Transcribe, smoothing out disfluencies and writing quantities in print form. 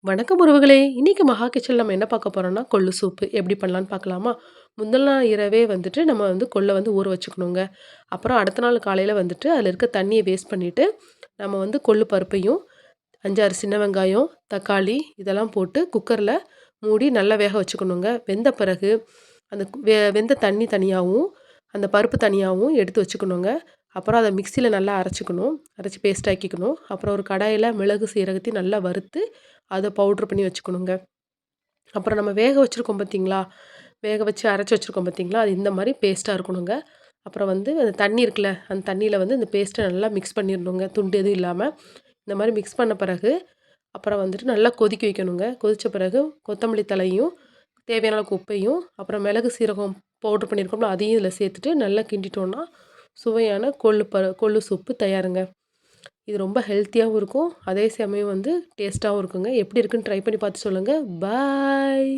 வணக்கம் உறவுகளே! இன்னைக்கு மகா கிச்சன்ல நம்ம என்ன பார்க்க போறோம்னா, கொள்ளு சூப்பு எப்படி பண்ணலான்னு பார்க்கலாமா? முந்தல் நாள் இரவே வந்துட்டு நம்ம கொள்ள ஊற வச்சுக்கணுங்க. அப்புறம் அடுத்த நாள் காலையில வந்துட்டு அதில இருக்க தண்ணிய வேஸ்ட் பண்ணிட்டு, நம்ம கொள்ளு பருப்பையும் 5, 6 சின்ன வெங்காயம், தக்காளி இதெல்லாம் போட்டு குக்கர்ல மூடி நல்லா வேக வச்சுக்கணுங்க. வெந்த பிறகு அந்த வெந்த தண்ணி தனியாவும், அந்த பருப்பு தனியாவும் எடுத்து வச்சுக்கணுங்க. அப்புறம் அத மிக்ஸியில நல்லா அரைச்சுக்கணும். அரைச்சு பேஸ்ட் ஆக்கிக்கணும். அப்புறம் ஒரு கடாயில மிளகு, சீரகத்தையும் நல்லா வறுத்து, அத பவுடர் பண்ணி வச்சுக்கணுங்க. அப்புறம் நம்ம வேக வச்சிருக்கோம் பார்த்தீங்களா? வேக வச்சு அரைச்சு வச்சிருக்கோம் பார்த்தீங்களா? அது இந்த மாரி பேஸ்ட்டா இருக்கணுங்க. அப்புறம் அந்த தண்ணி இருக்குல்ல, அந்த தண்ணியில இந்த பேஸ்ட்ட நல்லா மிக்ஸ் பண்ணிரணுங்க. துண்டு எதுவும் இல்லாம. இந்த மாரி மிக்ஸ் பண்ண பிறகு, அப்புறம் வந்துட்டு நல்லா கொதிக்க வைக்கணுங்க. கொதிச்ச பிறகு கொத்தமல்லி தழையும், தேவையான அளவுக்கு உப்பையும், அப்புறம் மிளகு, சீரகம் பவுடர் பண்ணியிருக்கோம்ல, அதையும் இதில சேர்த்துட்டு நல்லா கிண்டிட்டோம்னா, சுவையான கொள்ளு சூப்பு தயாருங்க. இது ரொம்ப ஹெல்த்தியாவும் இருக்கும். அதே சமயம் டேஸ்ட்டாவும் இருக்குங்க. எப்படி இருக்குன்னு ட்ரை பண்ணி பார்த்து சொல்லுங்க. பாய்.